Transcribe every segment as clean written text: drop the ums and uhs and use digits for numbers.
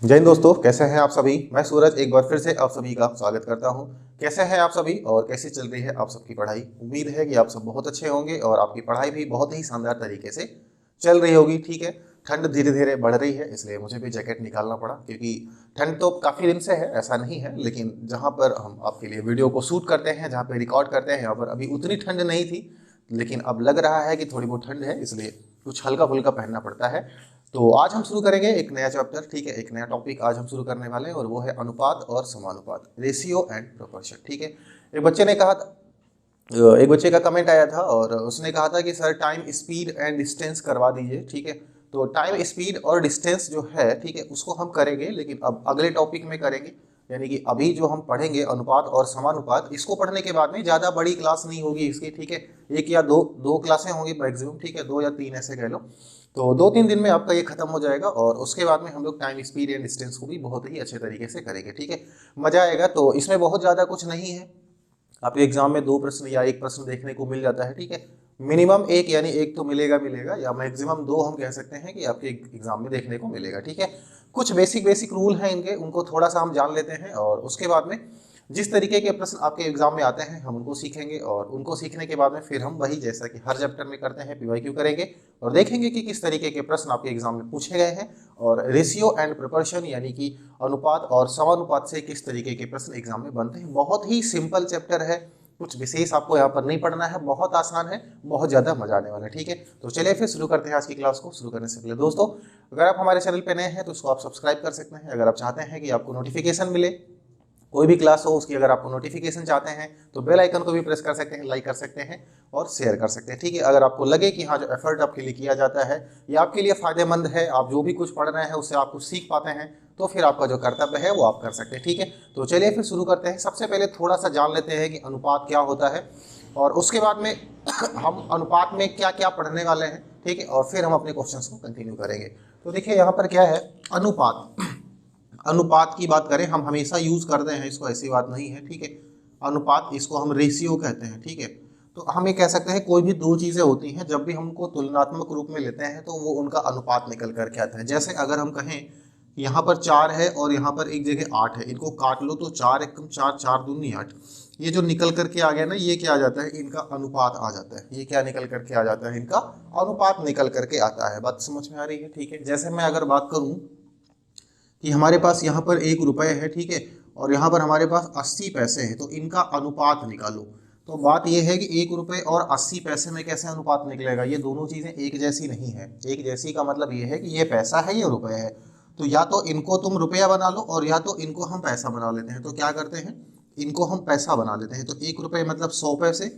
जय हिंद दोस्तों, कैसे हैं आप सभी। मैं सूरज एक बार फिर से आप सभी का स्वागत करता हूं। कैसे हैं आप सभी और कैसी चल रही है आप सबकी पढ़ाई। उम्मीद है कि आप सब बहुत अच्छे होंगे और आपकी पढ़ाई भी बहुत ही शानदार तरीके से चल रही होगी। ठीक है, ठंड धीरे धीरे बढ़ रही है, इसलिए मुझे भी जैकेट निकालना पड़ा, क्योंकि ठंड तो काफ़ी दिन से है, ऐसा नहीं है, लेकिन जहाँ पर हम आपके लिए वीडियो को शूट करते हैं, जहाँ पर रिकॉर्ड करते हैं, यहाँ पर अभी उतनी ठंड नहीं थी, लेकिन अब लग रहा है कि थोड़ी बहुत ठंड है, इसलिए कुछ हल्का फुल्का पहनना पड़ता है। तो आज हम शुरू करेंगे एक नया चैप्टर। ठीक है, एक नया टॉपिक आज हम शुरू करने वाले हैं और वो है अनुपात और समानुपात, रेशियो एंड प्रोपोर्शन। ठीक है, एक बच्चे ने कहा था, एक बच्चे का कमेंट आया था और उसने कहा था कि sir time speed and distance करवा दीजिए। ठीक है, तो टाइम स्पीड और डिस्टेंस जो है, ठीक है, उसको हम करेंगे, लेकिन अब अगले टॉपिक में करेंगे। यानी कि अभी जो हम पढ़ेंगे अनुपात और समानुपात, इसको पढ़ने के बाद में ज़्यादा बड़ी क्लास नहीं होगी इसकी। ठीक है, एक या दो दो क्लासें होंगी मैक्सिमम। ठीक है, 2 या 3 ऐसे कह लो। तो 2-3 दिन में आपका ये खत्म हो जाएगा और उसके बाद में हम लोग टाइम स्पीड एंड डिस्टेंस को भी बहुत ही अच्छे तरीके से करेंगे। ठीक है, मजा आएगा। तो इसमें बहुत ज़्यादा कुछ नहीं है, आपके एग्जाम में 2 प्रश्न या 1 प्रश्न देखने को मिल जाता है। ठीक है, मिनिमम एक, यानी एक तो मिलेगा मिलेगा, या मैक्सिमम 2 हम कह सकते हैं कि आपके एग्जाम में देखने को मिलेगा। ठीक है, कुछ बेसिक बेसिक रूल हैं इनके, उनको थोड़ा सा हम जान लेते हैं और उसके बाद में जिस तरीके के प्रश्न आपके एग्जाम में आते हैं हम उनको सीखेंगे और उनको सीखने के बाद में फिर हम वही, जैसा कि हर चैप्टर में करते हैं, पीवाईक्यू करेंगे और देखेंगे कि किस तरीके के प्रश्न आपके एग्जाम में पूछे गए हैं। और रेशियो एंड प्रोपोर्शन यानी कि अनुपात और समानुपात से किस तरीके के प्रश्न एग्जाम में बनते हैं। बहुत ही सिंपल चैप्टर है, कुछ विशेष आपको यहाँ पर नहीं पढ़ना है, बहुत आसान है, बहुत ज़्यादा मजा आने वाला है। ठीक है, तो चलिए फिर शुरू करते हैं आज की क्लास को। शुरू करने से पहले दोस्तों, अगर आप हमारे चैनल पर नए हैं तो उसको आप सब्सक्राइब कर सकते हैं। अगर आप चाहते हैं कि आपको नोटिफिकेशन मिले, कोई भी क्लास हो उसकी, अगर आपको नोटिफिकेशन चाहते हैं तो बेल आइकन को भी प्रेस कर सकते हैं, लाइक कर सकते हैं और शेयर कर सकते हैं। ठीक है, अगर आपको लगे कि हाँ, जो एफर्ट आपके लिए किया जाता है ये आपके लिए फ़ायदेमंद है, आप जो भी कुछ पढ़ रहे हैं उससे आप कुछ सीख पाते हैं, तो फिर आपका जो कर्तव्य है वो आप कर सकते हैं। ठीक है, तो चलिए फिर शुरू करते हैं। सबसे पहले थोड़ा सा जान लेते हैं कि अनुपात क्या होता है और उसके बाद में हम अनुपात में क्या क्या पढ़ने वाले हैं। ठीक है, और फिर हम अपने क्वेश्चंस को कंटिन्यू करेंगे। तो देखिए यहाँ पर क्या है, अनुपात। अनुपात की बात करें, हम हमेशा यूज करते हैं इसको, ऐसी बात नहीं है। ठीक है, अनुपात, इसको हम रेशियो कहते हैं। ठीक है, तो हम ये कह सकते हैं कोई भी दो चीज़ें होती हैं, जब भी हमको तुलनात्मक रूप में लेते हैं तो वो उनका अनुपात निकल करके आता है। जैसे अगर हम कहें यहाँ पर 4 है और यहाँ पर एक जगह 8 है, इनको काट लो तो 4 एकम 4, 4 दूनी 8, ये जो निकल करके आ गया ना, ये क्या आ जाता है, इनका अनुपात आ जाता है। ये क्या निकल करके आ जाता है, इनका अनुपात निकल करके आता है। बात समझ में आ रही है। ठीक है, जैसे मैं अगर बात करूँ कि हमारे पास यहाँ पर 1 रुपये है, ठीक है, और यहाँ पर हमारे पास 80 पैसे हैं, तो इनका अनुपात निकालो। तो बात यह है कि 1 रुपये और 80 पैसे में कैसे अनुपात निकलेगा, ये दोनों चीज़ें एक जैसी नहीं है। एक जैसी का मतलब ये है कि ये पैसा है, ये रुपये है, तो या तो इनको तुम रुपया बना लो और या तो इनको हम पैसा बना लेते हैं। तो क्या करते हैं, इनको हम पैसा बना लेते हैं। तो 1 रुपये मतलब 100 पैसे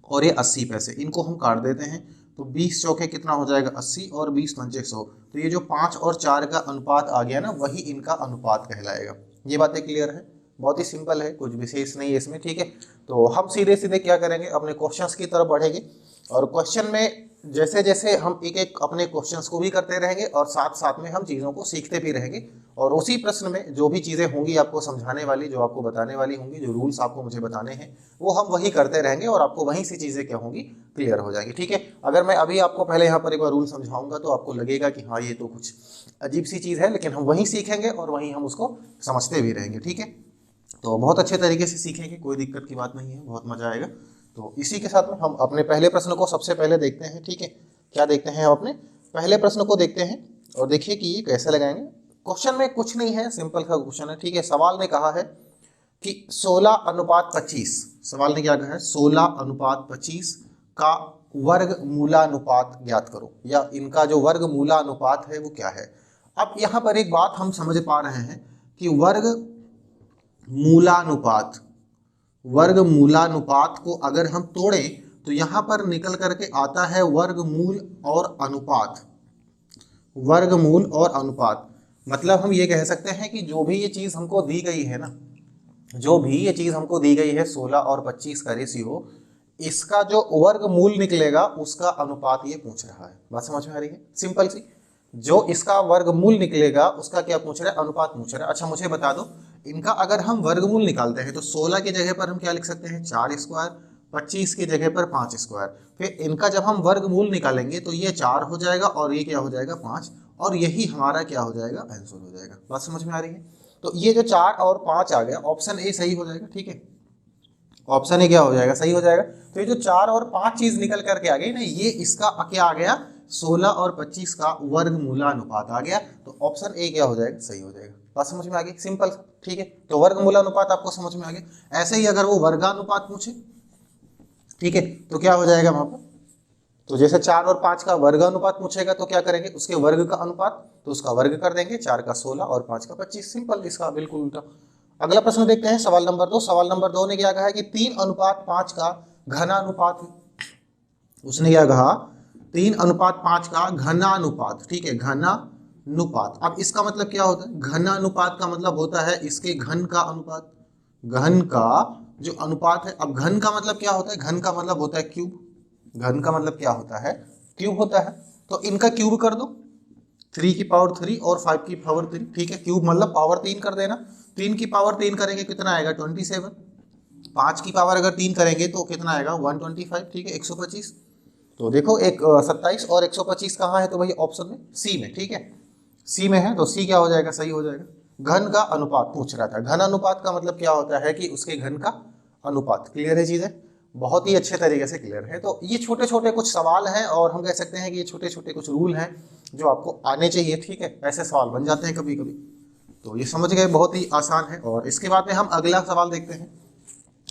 और ये 80 पैसे, इनको हम काट देते हैं। तो 20 चौके कितना हो जाएगा, 80, और 20 पंचे 100। तो ये जो 5 और 4 का अनुपात आ गया ना, वही इनका अनुपात कहलाएगा। ये बातें क्लियर है, बहुत ही सिंपल है, कुछ विशेष नहीं है इसमें। ठीक है, तो हम सीधे सीधे क्या करेंगे, अपने क्वेश्चंस की तरफ बढ़ेंगे और क्वेश्चन में जैसे जैसे हम एक एक अपने क्वेश्चंस को भी करते रहेंगे और साथ साथ में हम चीज़ों को सीखते भी रहेंगे। और उसी प्रश्न में जो भी चीज़ें होंगी आपको समझाने वाली, जो आपको बताने वाली होंगी, जो रूल्स आपको मुझे बताने हैं, वो हम वही करते रहेंगे और आपको वहीं से चीज़ें क्या होंगी, क्लियर हो जाएंगी। ठीक है, अगर मैं अभी आपको पहले यहाँ पर एक बार रूल समझाऊंगा तो आपको लगेगा कि हाँ, ये तो कुछ अजीब सी चीज़ है, लेकिन हम वहीं सीखेंगे और वहीं हम उसको समझते भी रहेंगे। ठीक है, तो बहुत अच्छे तरीके से सीखेंगे, कोई दिक्कत की बात नहीं है, बहुत मजा आएगा। तो इसी के साथ में हम अपने पहले प्रश्न को सबसे पहले देखते हैं। ठीक है, क्या देखते हैं, हम अपने पहले प्रश्न को देखते हैं और देखिए कि ये कैसे लगाएंगे। क्वेश्चन में कुछ नहीं है, सिंपल का क्वेश्चन है। ठीक है, सवाल ने कहा है कि 16:25, सवाल ने क्या कहा है, 16:25 का वर्ग मूलानुपात ज्ञात करो, या इनका जो वर्ग मूलानुपात है वो क्या है। अब यहाँ पर एक बात हम समझ पा रहे हैं कि वर्ग मूलानुपात, वर्ग मूलानुपात को अगर हम तोड़ें तो यहाँ पर निकल करके आता है वर्गमूल और अनुपात। वर्गमूल और अनुपात मतलब हम ये कह सकते हैं कि जो भी ये चीज़ हमको दी गई है ना, जो भी ये चीज़ हमको दी गई है 16 और 25 का रेशियो, इसका जो वर्गमूल निकलेगा उसका अनुपात ये पूछ रहा है। बात समझ में आ रही है, सिंपल सी। जो इसका वर्गमूल निकलेगा उसका क्या पूछ रहा है, अनुपात पूछ रहा है। अच्छा मुझे बता दो, इनका अगर हम वर्गमूल निकालते हैं तो 16 की जगह पर हम क्या लिख सकते हैं, 4 स्क्वायर, 25 की जगह पर 5 स्क्वायर। फिर इनका जब हम वर्गमूल निकालेंगे तो ये 4 हो जाएगा और ये क्या हो जाएगा, 5, और यही हमारा क्या हो जाएगा, आंसर हो जाएगा। बात समझ में आ रही है? तो ये जो 4 और 5 आ गया, ऑप्शन ए सही हो जाएगा। ठीक है, ऑप्शन ए क्या हो जाएगा, सही हो जाएगा। तो ये जो 4 और 5 चीज निकल करके आ गई ना, ये इसका क्या आ गया, 16 और 25 का वर्गमूलानुपात आ गया। तो ऑप्शन ए क्या हो जाएगा, सही हो जाएगा। बात समझ में आ गई, सिंपल। ठीक है, तो वर्गमूलानुपात आपको समझ में आ गया। ऐसे ही अगर वो वर्गानुपात पूछे, ठीक है, तो क्या हो जाएगा वहां पर, तो जैसे 4 और 5 का वर्गानुपात पूछेगा तो क्या करेंगे, उसके वर्ग का अनुपात, तो उसका वर्ग कर देंगे। 4 का 16 और 5 का 25, सिंपल, इसका बिल्कुल उल्टा। अगला प्रश्न देखते हैं, सवाल नंबर 2। सवाल नंबर 2 ने क्या कहा है कि 3:5 का घनानुपात है। उसने क्या कहा, 3:5 का घनानुपात। ठीक है, घनानुपात। अब इसका मतलब क्या होता है, घनानुपात का मतलब होता है इसके घन का अनुपात, घन का जो अनुपात है। अब घन का मतलब क्या होता है, घन का मतलब होता है क्यूब, घन का मतलब क्या होता है, क्यूब होता है। तो इनका क्यूब कर दो, 3 की पावर 3 और 5 की पावर 3। ठीक है, क्यूब मतलब पावर 3 कर देना। 3 की पावर 3 करेंगे कितना आएगा, 27। 5 की पावर अगर 3 करेंगे तो कितना आएगा, 125। ठीक है, 125। तो देखो एक 27 और 125 कहाँ है, तो भाई ऑप्शन में सी में। ठीक है, सी में है, तो सी क्या हो जाएगा, सही हो जाएगा। घन का अनुपात पूछ रहा था। घन अनुपात का मतलब क्या होता है कि उसके घन का अनुपात। क्लियर है चीजें, बहुत ही अच्छे तरीके से क्लियर है। तो ये छोटे छोटे कुछ सवाल हैं, और हम कह सकते हैं कि ये छोटे छोटे कुछ रूल हैं जो आपको आने चाहिए। ठीक है, ऐसे सवाल बन जाते हैं कभी कभी, तो ये समझ गए, बहुत ही आसान है। और इसके बाद में हम अगला सवाल देखते हैं।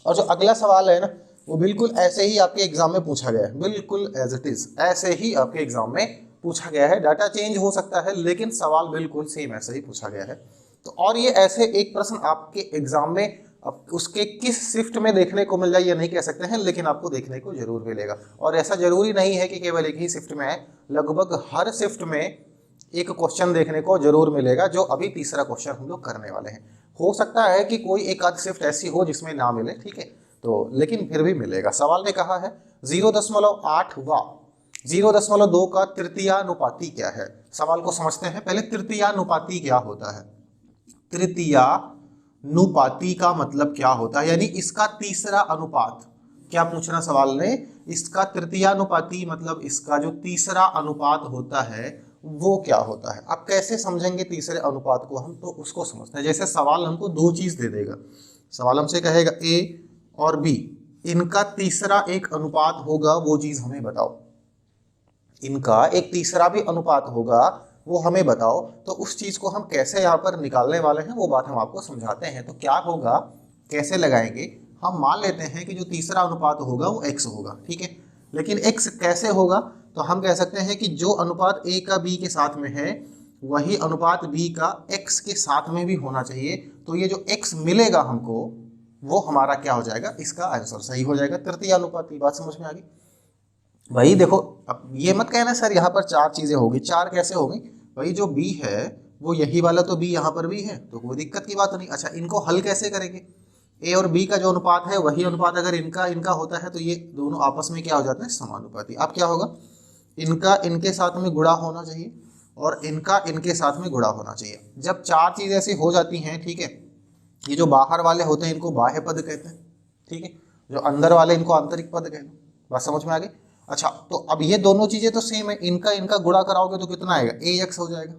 और जो अगला सवाल है ना, वो बिल्कुल ऐसे ही आपके एग्जाम में पूछा गया है, बिल्कुल एज इट इज, ऐसे ही आपके एग्जाम में पूछा गया है। डाटा चेंज हो सकता है लेकिन सवाल बिल्कुल सेम ऐसे ही पूछा गया है। तो और ये ऐसे एक प्रश्न आपके एग्जाम में, अब उसके किस शिफ्ट में देखने को मिल जाए ये नहीं कह सकते हैं, लेकिन आपको देखने को जरूर मिलेगा। और ऐसा जरूरी नहीं है कि केवल एक ही शिफ्ट में है, लगभग हर शिफ्ट में एक क्वेश्चन देखने को जरूर मिलेगा, जो अभी तीसरा क्वेश्चन हम लोग करने वाले हैं। हो सकता है कि कोई एक आध शिफ्ट ऐसी हो जिसमें ना मिले, ठीक है, तो लेकिन फिर भी मिलेगा। सवाल ने कहा है 0.8 व 0.2 का तृतीयानुपाती क्या है। सवाल को समझते हैं पहले, तृतीयानुपाती क्या होता है। तृतीयानुपाती का मतलब क्या होता है, यानी इसका तीसरा अनुपात। क्या पूछना सवाल ने, इसका तृतीयानुपाती मतलब इसका जो तीसरा अनुपात होता है वो क्या होता है। अब कैसे समझेंगे तीसरे अनुपात को हम, तो उसको समझते हैं। जैसे सवाल हमको दो चीज दे देगा, सवाल हमसे कहेगा ए और बी, इनका तीसरा एक अनुपात होगा, वो चीज हमें बताओ। इनका एक तीसरा भी अनुपात होगा, वो हमें बताओ। तो उस चीज को हम कैसे यहाँ पर निकालने वाले हैं वो बात हम आपको समझाते हैं। तो क्या होगा, कैसे लगाएंगे, हम मान लेते हैं कि जो तीसरा अनुपात होगा वो x होगा। ठीक है, लेकिन x कैसे होगा, तो हम कह सकते हैं कि जो अनुपात a का b के साथ में है वही अनुपात b का x के साथ में भी होना चाहिए। तो ये जो x मिलेगा हमको वो हमारा क्या हो जाएगा, इसका आंसर सही हो जाएगा, तृतीय अनुपाती। बात समझ में आ गई भाई। देखो अब ये मत कहना सर यहाँ पर चार चीजें होगी, चार कैसे होगी भाई, जो b है वो यही वाला तो b यहाँ पर भी है, तो कोई दिक्कत की बात नहीं। अच्छा, इनको हल कैसे करेंगे, ए और बी का जो अनुपात है वही अनुपात अगर इनका इनका होता है तो ये दोनों आपस में क्या हो जाता है, समानुपाती। अब क्या होगा, इनका इनके साथ में गुणा होना चाहिए और इनका इनके साथ में गुणा होना चाहिए। जब चार चीज़ ऐसी हो जाती हैं, ठीक है, ये जो बाहर वाले होते हैं इनको बाह्य पद कहते हैं, ठीक है, जो अंदर वाले इनको आंतरिक पद कहते हैं। बात समझ में आ गई। अच्छा, तो अब ये दोनों चीज़ें तो सेम है, इनका इनका गुणा कराओगे तो कितना आएगा, ए एक्स हो जाएगा,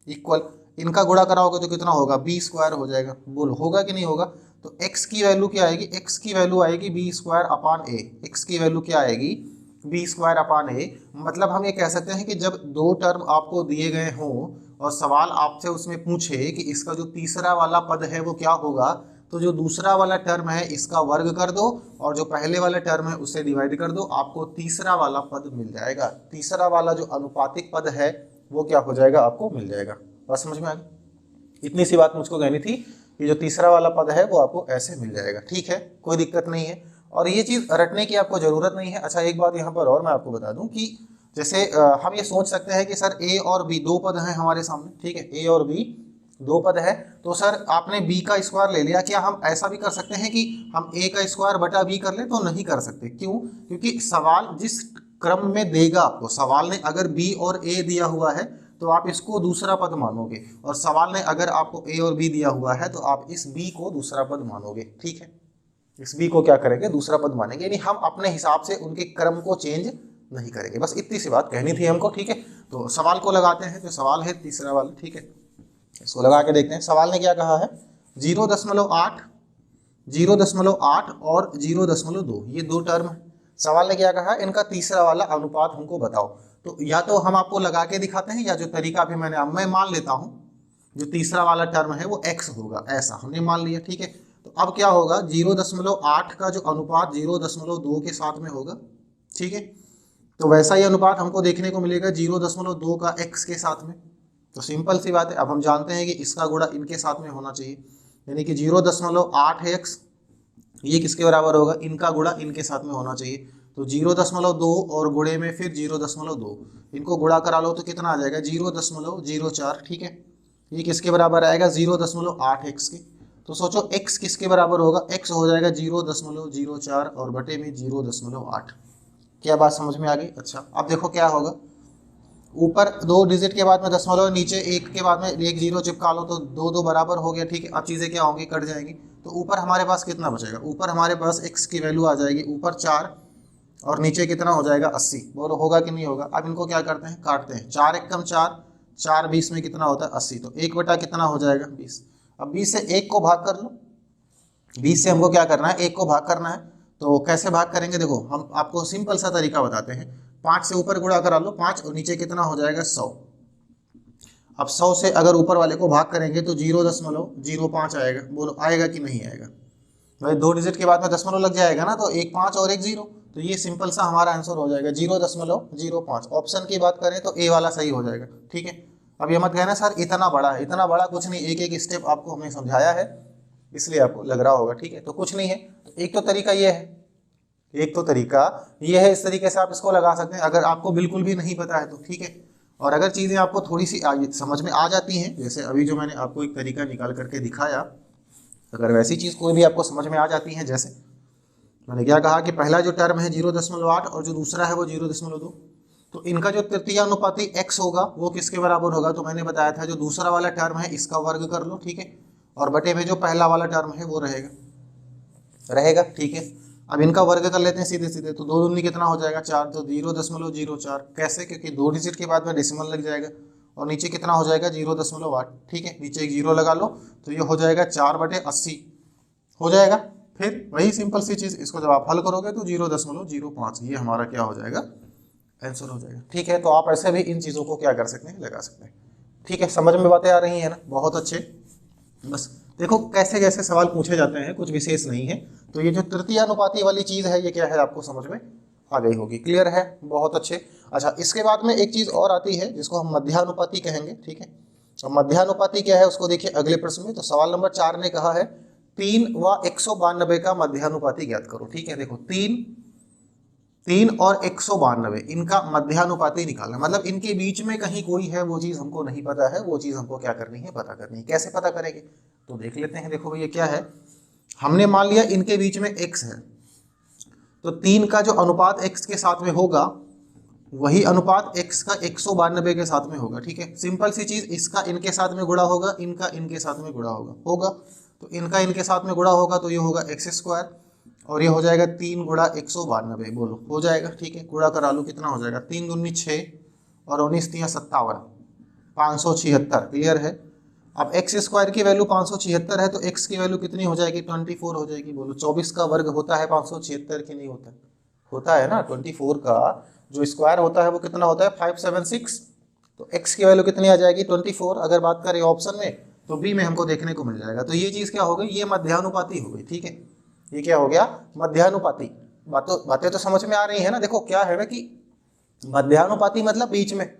इक्वल इनका गुणा कराओगे तो कितना होगा, बी स्क्वायर हो जाएगा। बोलो होगा कि नहीं होगा। तो x की वैल्यू क्या आएगी, x की वैल्यू आएगी बी स्क्वायर अपान ए। एक्स की वैल्यू क्या आएगी, बी स्क्वायर अपान ए। मतलब हम ये कह सकते हैं कि जब दो टर्म आपको दिए गए हों और सवाल आपसे उसमें पूछे कि इसका जो तीसरा वाला पद है वो क्या होगा, तो जो दूसरा वाला टर्म है इसका वर्ग कर दो और जो पहले वाला टर्म है उससे डिवाइड कर दो, आपको तीसरा वाला पद मिल जाएगा। तीसरा वाला जो अनुपातिक पद है वो क्या हो जाएगा, आपको मिल जाएगा। बात समझ में आ गई। इतनी सी बात मुझको कहनी थी कि जो तीसरा वाला पद है वो आपको ऐसे मिल जाएगा। ठीक है, कोई दिक्कत नहीं है और ये चीज़ रटने की आपको ज़रूरत नहीं है। अच्छा, एक बात यहाँ पर और मैं आपको बता दूं कि जैसे हम ये सोच सकते हैं कि सर ए और बी दो पद हैं हमारे सामने, ठीक है, ए और बी दो पद है, तो सर आपने बी का स्क्वायर ले लिया। क्या हम ऐसा भी कर सकते हैं कि हम ए का स्क्वायर बटा बी कर ले, तो नहीं कर सकते। क्यों, क्योंकि सवाल जिस क्रम में देगा आपको, सवाल ने अगर बी और ए दिया हुआ है तो आप इसको दूसरा पद मानोगे, और सवाल ने अगर आपको ए और बी दिया हुआ है तो आप इस बी को दूसरा पद मानोगे। ठीक है, इस बी को क्या करेंगे, दूसरा पद मानेंगे, यानी हम अपने हिसाब से उनके क्रम को चेंज नहीं करेंगे। बस इतनी सी बात कहनी थी हमको। ठीक है, तो सवाल को लगाते हैं, जो सवाल है तीसरा वाला, ठीक है, इसको लगा के देखते हैं। सवाल ने क्या कहा है, 0.8, 0.8 और 0.2, ये दो टर्म है। सवाल ने क्या कहा, इनका तीसरा वाला अनुपात हमको बताओ। तो या तो हम आपको लगा के दिखाते हैं, या जो तरीका भी मैं मान लेता हूं जो तीसरा वाला टर्म है वो x होगा, ऐसा हमने मान लिया, ठीक है। तो अब क्या होगा, 0.8 का जो अनुपात 0.2 के साथ में होगा, ठीक है। तो वैसा ही अनुपात हमको देखने को मिलेगा 0.2 का x के साथ में। तो सिंपल सी बात है, अब हम जानते हैं कि इसका गुणा इनके साथ में होना चाहिए, यानी कि 0.8 है x, ये किसके बराबर होगा, इनका गुणा इनके साथ में होना चाहिए। तो 0.2 और गुणे में फिर 0.2, इनको गुणा करा लो तो कितना आ जाएगा, 0.04, ठीक है। ये किसके बराबर आएगा, 0.8 x के। तो सोचो x किसके बराबर होगा, x हो जाएगा 0.04 और बटे में 0.8। क्या बात समझ में आ गई? अच्छा, अब देखो क्या होगा, ऊपर 2 डिजिट के बाद में दशमलव, नीचे 1 के बाद में 1 0 चिपका लो तो 2 2 बराबर हो गया, ठीक है। अब चीज़ें क्या होंगी, कट जाएंगी। तो ऊपर हमारे पास कितना बचेगा, ऊपर हमारे पास x की वैल्यू आ जाएगी ऊपर 4 और नीचे कितना हो जाएगा 80। बोलो होगा कि नहीं होगा? अब इनको क्या करते हैं, काटते हैं। 4 एकम 4, 4 20 में कितना होता है 80, तो 1 बटा कितना हो जाएगा 20। अब 20 से 1 को भाग कर लो, 20 से हमको क्या करना है, 1 को भाग करना है। तो कैसे भाग करेंगे, देखो हम आपको सिंपल सा तरीका बताते हैं। 5 से ऊपर गुणा करा लो 5 और नीचे कितना हो जाएगा 100। अब 100 से अगर ऊपर वाले को भाग करेंगे तो 0.05 आएगा। बोलो आएगा कि नहीं आएगा? भाई 2 डिजिट के बाद में दशमलव लग जाएगा ना, तो 1 5 और 1 0, तो ये सिंपल सा हमारा आंसर हो जाएगा 0.05। ऑप्शन की बात करें तो ए वाला सही हो जाएगा, ठीक है। अब ये मत कहना सर इतना बड़ा है, इतना बड़ा कुछ नहीं, एक एक स्टेप आपको हमने समझाया है इसलिए आपको लग रहा होगा, ठीक है। तो कुछ नहीं है, एक तो तरीका ये है, एक तो तरीका ये है, इस तरीके से आप इसको लगा सकते हैं। अगर आपको बिल्कुल भी नहीं पता है तो ठीक है, और अगर चीज़ें आपको थोड़ी सी समझ में आ जाती हैं, जैसे अभी जो मैंने आपको एक तरीका निकाल करके दिखाया, अगर वैसी चीज़ कोई भी आपको समझ में आ जाती है, जैसे मैंने क्या कहा कि पहला जो टर्म है 0.8 और जो दूसरा है वो 0.2, तो इनका जो तृतीयानुपाती x होगा वो किसके बराबर होगा, तो मैंने बताया था जो दूसरा वाला टर्म है इसका वर्ग कर लो, ठीक है, और बटे में जो पहला वाला टर्म है वो रहेगा, ठीक है। अब इनका वर्ग कर लेते हैं सीधे सीधे, तो 2 दूनी कितना हो जाएगा 4, तो 0.04। कैसे, क्योंकि 2 डिजिट के बाद में डेसिमल लग जाएगा, और नीचे कितना हो जाएगा 0.8, ठीक है। नीचे एक 0 लगा लो तो ये हो जाएगा 4/80 हो जाएगा। फिर वही सिंपल सी चीज़, इसको जब आप हल करोगे तो 0.05, ये हमारा क्या हो जाएगा, आंसर हो जाएगा, ठीक है। तो आप ऐसे भी इन चीज़ों को क्या कर सकते हैं, लगा सकते हैं, ठीक है। समझ में बातें आ रही है ना, बहुत अच्छे। बस देखो कैसे कैसे सवाल पूछे जाते हैं, कुछ विशेष नहीं है। तो ये जो तृतीयानुपाती वाली चीज़ है ये क्या है, आपको समझ में आ गई होगी, क्लियर है, बहुत अच्छे। अच्छा, इसके बाद में एक चीज़ और आती है जिसको हम मध्यानुपाती कहेंगे, ठीक है। तो मध्यानुपाती क्या है उसको देखिए अगले प्रश्न में। तो सवाल नंबर 4 ने कहा है 3 व 192 का मध्यानुपाती ज्ञात करो, ठीक है। देखो 3 और 192 इनका मध्यानुपाती निकालना, मतलब इनके बीच में कहीं कोई है वो चीज़ हमको नहीं पता है, वो चीज़ हमको क्या करनी है, पता करनी है। कैसे पता करेंगे, तो देख लेते हैं। देखो भैया क्या है, हमने मान लिया इनके बीच में x है, तो 3 का जो अनुपात x के साथ में होगा वही अनुपात x का 192 के साथ में होगा, ठीक है। सिंपल सी चीज़, इसका इनके साथ में गुणा होगा, इनका इनके साथ में गुणा होगा, तो इनका इनके साथ में गुणा होगा तो ये होगा x² और ये हो जाएगा 3 गुणा 192, बोलो हो जाएगा, ठीक है। गुणा करा लो कितना हो जाएगा, 3 दूनी 6 और 19 3 57, 576, क्लियर है। अब x² की वैल्यू 576 है तो x की वैल्यू कितनी हो जाएगी, 24 हो जाएगी। बोलो 24 का वर्ग होता है 576 की नहीं होता, होता है ना। 24 का जो स्क्वायर होता है वो कितना होता है 576, तो x की वैल्यू कितनी आ जाएगी 24। अगर बात करें ऑप्शन में तो बी में हमको देखने को मिल जाएगा। तो ये चीज़ क्या हो गई, ये मध्यानुपाती हो गई, ठीक है। ये क्या हो गया, मध्यानुपाती। बातें तो समझ में आ रही है ना। देखो क्या है ना कि मध्यानुपाती मतलब बीच में,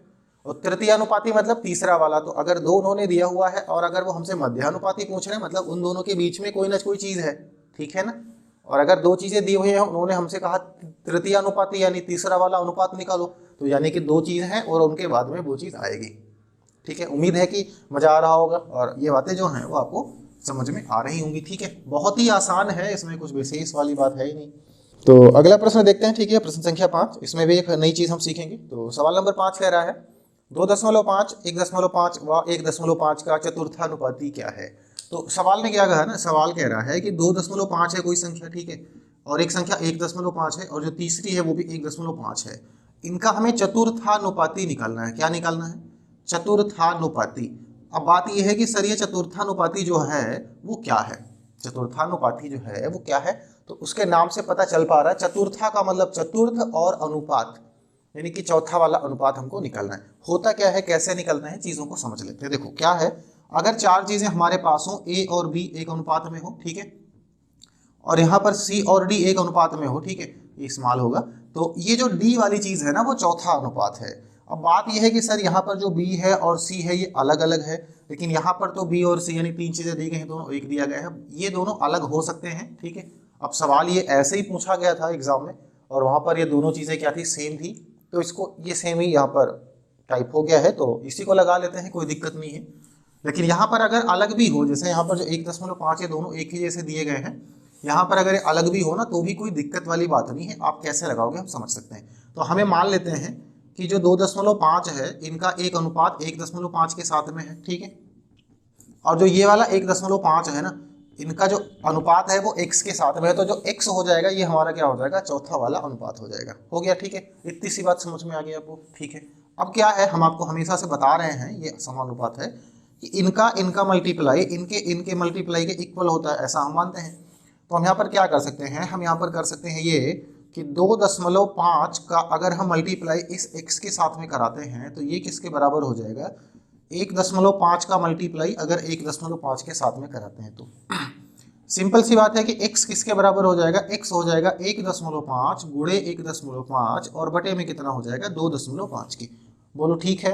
और तृतीयानुपाती मतलब तीसरा वाला। तो अगर दो उन्होंने दिया हुआ है और अगर वो हमसे मध्यानुपाती पूछ रहे हैं, मतलब उन दोनों के बीच में कोई ना कोई चीज़ है, ठीक है ना। और अगर 2 चीज़ें दी हुई हैं, उन्होंने हमसे कहा तृतीयानुपाती यानी तीसरा वाला अनुपात निकालो, तो यानी कि 2 चीज़ हैं और उनके बाद में वो चीज़ आएगी, ठीक है। उम्मीद है कि मज़ा आ रहा होगा और ये बातें जो हैं वो आपको समझ में आ रही होंगी, ठीक है। बहुत ही आसान है, इसमें कुछ विशेष वाली बात है ही नहीं। तो अगला प्रश्न देखते हैं, ठीक है। प्रश्न संख्या 5, इसमें भी एक नई चीज़ हम सीखेंगे। तो सवाल नंबर 5 कह रहा है 2.5, 1.5 व 1.5 का चतुर्थानुपाती क्या है। तो सवाल ने क्या कहा ना, सवाल कह रहा है कि 2.5 है कोई संख्या, ठीक है, और एक संख्या 1.5 है और जो तीसरी है वो भी 1.5 है। इनका हमें चतुर्थानुपाती निकालना है। क्या निकालना है? चतुर्थानुपाती। अब बात यह है कि सर ये चतुर्थानुपाती जो है वो क्या है? चतुर्थानुपाती जो है वो क्या है? तो उसके नाम से पता चल पा रहा है, चतुर्था का मतलब चतुर्थ और अनुपात, यानी कि चौथा वाला अनुपात हमको निकालना है। होता क्या है, कैसे निकलना है, चीजों को समझ लेते हैं। देखो क्या है, अगर चार चीजें हमारे पास हो, ए और बी एक अनुपात में हो, ठीक है, और यहाँ पर सी और डी एक अनुपात में हो, ठीक है, ये स्मॉल होगा, तो ये जो डी वाली चीज है ना वो चौथा अनुपात है। अब बात यह है कि सर यहाँ पर जो बी है और सी है ये अलग अलग है, लेकिन यहाँ पर तो बी और सी यानी तीन चीजें दी गई हैं, दोनों एक दिया गया है, ये दोनों अलग हो सकते हैं, ठीक है। अब सवाल ये ऐसे ही पूछा गया था एग्जाम में और वहां पर ये दोनों चीजें क्या थी, सेम थी, तो इसको ये सेम ही यहाँ पर टाइप हो गया है, तो इसी को लगा लेते हैं, कोई दिक्कत नहीं है। लेकिन यहाँ पर अगर अलग भी हो, जैसे यहाँ पर जो 1.5 है दोनों एक ही जैसे दिए गए हैं, यहाँ पर अगर अलग भी हो ना तो भी कोई दिक्कत वाली बात नहीं है, आप कैसे लगाओगे हम समझ सकते हैं। तो हमें मान लेते हैं कि जो 2.5 है इनका एक अनुपात 1.5 के साथ में है, ठीक है, और जो ये वाला 1.5 है ना इनका जो अनुपात है वो x के साथ में है, तो जो x हो जाएगा ये हमारा क्या हो जाएगा, चौथा वाला अनुपात हो जाएगा। हो गया, ठीक है, इतनी सी बात समझ में आ गई आपको, ठीक है। अब क्या है, हम आपको हमेशा से बता रहे हैं ये समानुपात है कि इनका मल्टीप्लाई इनके मल्टीप्लाई के इक्वल होता है, ऐसा हम मानते हैं। तो हम यहाँ पर क्या कर सकते हैं, हम यहाँ पर कर सकते हैं ये कि 2.5 का अगर हम मल्टीप्लाई इस x के साथ में कराते हैं तो ये किसके बराबर हो जाएगा, 1.5 का मल्टीप्लाई अगर 1.5 के साथ में कराते हैं तो सिंपल सी बात है कि x किसके बराबर हो जाएगा, x हो जाएगा 1.5 गुणे 1.5 और बटे में कितना हो जाएगा 2.5 की। बोलो ठीक है।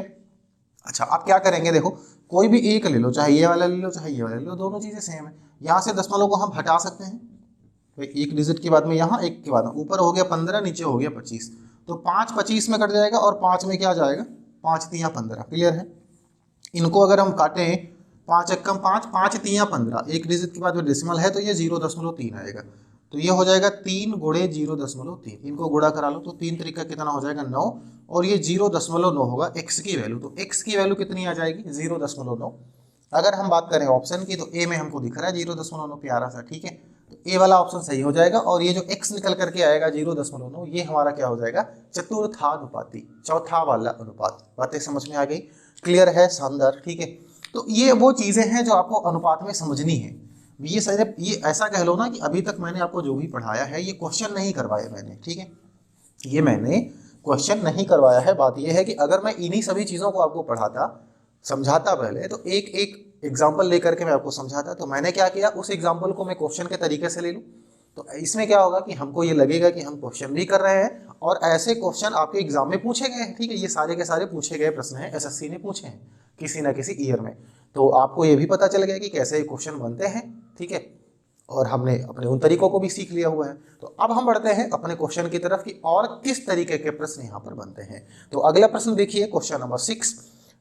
अच्छा आप क्या करेंगे, देखो कोई भी एक ले लो, चाहे ये वाला ले लो चाहे ये वाला ले लो, दोनों चीजें सेम है। यहाँ से दशमलव को हम हटा सकते हैं, भाई एक डिजिट के बाद में यहाँ एक के बाद में, ऊपर हो गया 15 नीचे हो गया 25, तो 5 25 में कट जाएगा और 5 में क्या जाएगा, 5 तियाँ 15, क्लियर है। इनको अगर हम काटें 5 एकम 5 5 तियाँ 15, एक डिजिट के बाद में डेसिमल है तो ये 0.3 आएगा, तो ये हो जाएगा 3 गुणे 0.3, इनको गुणा करा लो तो 3 तरीका कितना हो जाएगा 9, और ये 0.9 होगा x की वैल्यू, तो x की वैल्यू कितनी आ जाएगी 0.9। अगर हम बात करें ऑप्शन की तो ए में हमको दिख रहा है 0.9 प्यारा सा, ठीक है, तो ए वाला ऑप्शन सही हो जाएगा, और ये जो x निकल करके आएगा 0.9 ये हमारा क्या हो जाएगा, चतुर्थानुपाती, चौथा वाला अनुपात। बातें समझ में आ गई, क्लियर है, शानदार, ठीक है। तो ये वो चीजें हैं जो आपको अनुपात में समझनी है। ये सिर्फ ये ऐसा कह लो ना कि अभी तक मैंने आपको जो भी पढ़ाया है ये क्वेश्चन नहीं करवाया मैंने, ठीक है, ये मैंने क्वेश्चन नहीं करवाया है। बात ये है कि अगर मैं इन्हीं सभी चीज़ों को आपको पढ़ाता समझाता पहले तो एक एक एग्जाम्पल लेकर के मैं आपको समझाता, तो मैंने क्या किया, उस एग्जाम्पल को मैं क्वेश्चन के तरीके से ले लूँ, तो इसमें क्या होगा कि हमको ये लगेगा कि हम क्वेश्चन भी कर रहे हैं और ऐसे क्वेश्चन आपके एग्जाम में पूछे गए हैं, ठीक है, ये सारे के सारे पूछे गए प्रश्न हैं, एसएससी ने पूछे हैं किसी ना किसी ईयर में, तो आपको ये भी पता चल गया कि कैसे क्वेश्चन बनते हैं, ठीक है, और हमने अपने उन तरीकों को भी सीख लिया हुआ है। तो अब हम बढ़ते हैं अपने क्वेश्चन की तरफ कि और किस तरीके के प्रश्न यहाँ पर बनते हैं। तो अगला प्रश्न देखिए, क्वेश्चन नंबर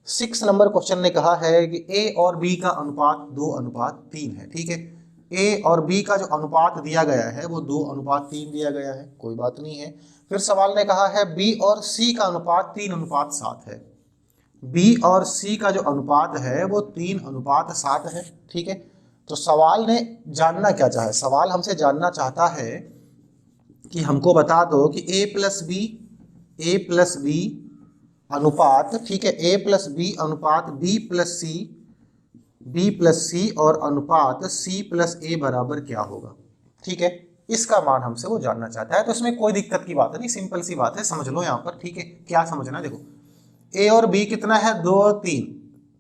6 नंबर क्वेश्चन ने कहा है कि ए और बी का अनुपात 2:3 है, ठीक है, ए और बी का जो अनुपात दिया गया है वो 2:3 दिया गया है, कोई बात नहीं है। फिर सवाल ने कहा है बी और सी का अनुपात 3:7 है, बी और सी का जो अनुपात है वो 3:7 है, ठीक है। तो सवाल ने जानना क्या चाहे, सवाल हमसे जानना चाहता है कि हमको बता दो कि ए प्लस बी अनुपात, ठीक है, ए प्लस बी अनुपात बी प्लस सी और अनुपात सी प्लस ए बराबर क्या होगा, ठीक है, इसका मान हमसे वो जानना चाहता है। तो इसमें कोई दिक्कत की बात नहीं, सिंपल सी बात है, समझ लो यहाँ पर, ठीक है। क्या समझना, देखो ए और बी कितना है 2 और 3,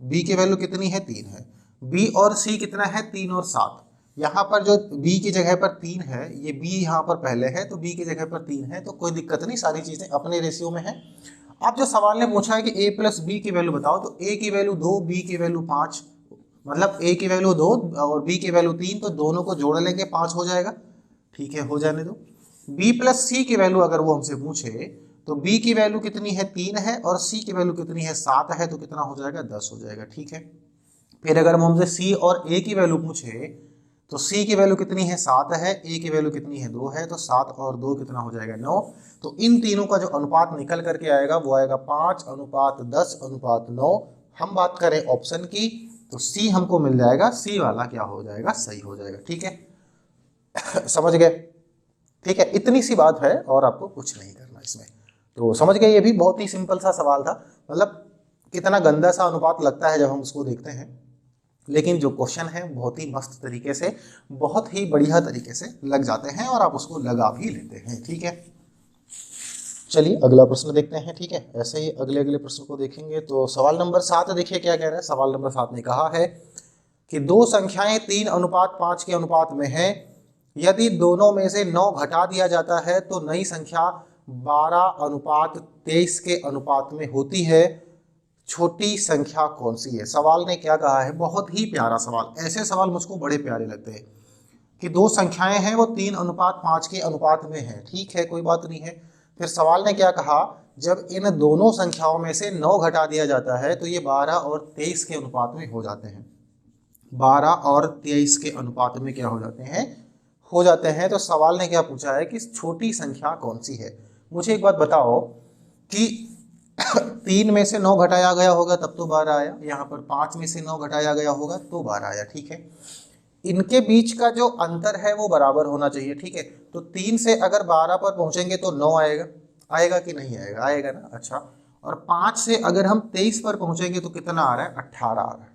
बी की वैल्यू कितनी है 3 है, बी और सी कितना है 3 और 7, यहाँ पर जो b की जगह पर 3 है, ये b यहाँ पर पहले है तो b की जगह पर 3 है, तो कोई दिक्कत नहीं, सारी चीजें अपने रेशियो में है। अब जो सवाल ने पूछा है कि a प्लस बी की वैल्यू बताओ, तो a की वैल्यू 2, b की वैल्यू 5, मतलब a की वैल्यू 2 और b की वैल्यू 3, तो दोनों को जोड़ लेंगे 5 हो जाएगा, ठीक है, हो जाने दो। b प्लस सी की वैल्यू अगर वो हमसे पूछे तो b की वैल्यू कितनी है 3 है और c की वैल्यू कितनी है 7 है, तो कितना हो जाएगा 10 हो जाएगा, ठीक है। फिर अगर हम हमसे c और a की वैल्यू पूछे तो c की वैल्यू कितनी है 7 है, a की वैल्यू कितनी है 2 है, तो 7 और 2 कितना हो जाएगा 9। तो इन तीनों का जो अनुपात निकल करके आएगा वो आएगा 5:10:9। हम बात करें ऑप्शन की तो c हमको मिल जाएगा, c वाला क्या हो जाएगा, सही हो जाएगा, ठीक है। समझ गए, ठीक है, इतनी सी बात है और आपको कुछ नहीं करना इसमें, तो समझ गए, ये भी बहुत ही सिंपल सा सवाल था। मतलब कितना गंदा सा अनुपात लगता है जब हम उसको देखते हैं, लेकिन जो क्वेश्चन है बहुत ही मस्त तरीके से, बहुत ही बढ़िया तरीके से लग जाते हैं और आप उसको लगा भी लेते हैं। ठीक है, चलिए अगला प्रश्न देखते हैं। ठीक है, ऐसे ही अगले अगले प्रश्न को देखेंगे। तो सवाल नंबर 7 देखिए क्या कह रहा है। सवाल नंबर 7 ने कहा है कि दो संख्याएं 3:5 के अनुपात में हैं, यदि दोनों में से 9 घटा दिया जाता है तो नई संख्या 12:23 के अनुपात में होती है। छोटी संख्या कौन सी है? सवाल ने क्या कहा है, बहुत ही प्यारा सवाल। ऐसे सवाल मुझको बड़े प्यारे लगते हैं कि दो संख्याएं हैं वो 3:5 के अनुपात में है। ठीक है, कोई बात नहीं है। फिर सवाल ने क्या कहा, जब इन दोनों संख्याओं में से 9 घटा दिया जाता है तो ये 12 और 23 के अनुपात में हो जाते हैं। 12 और 23 के अनुपात में क्या हो जाते हैं। तो सवाल ने क्या पूछा है कि छोटी संख्या कौन सी है। मुझे एक बात बताओ कि 3 में से 9 घटाया गया होगा तब तो 12 आया, यहाँ पर 5 में से 9 घटाया गया होगा तो 12 आया। ठीक है, इनके बीच का जो अंतर है वो बराबर होना चाहिए। ठीक है, तो 3 से अगर 12 पर पहुंचेंगे तो 9 आएगा कि नहीं आएगा? आएगा ना। अच्छा, और 5 से अगर हम 23 पर पहुंचेंगे तो कितना आ रहा है? 18 आ रहा है।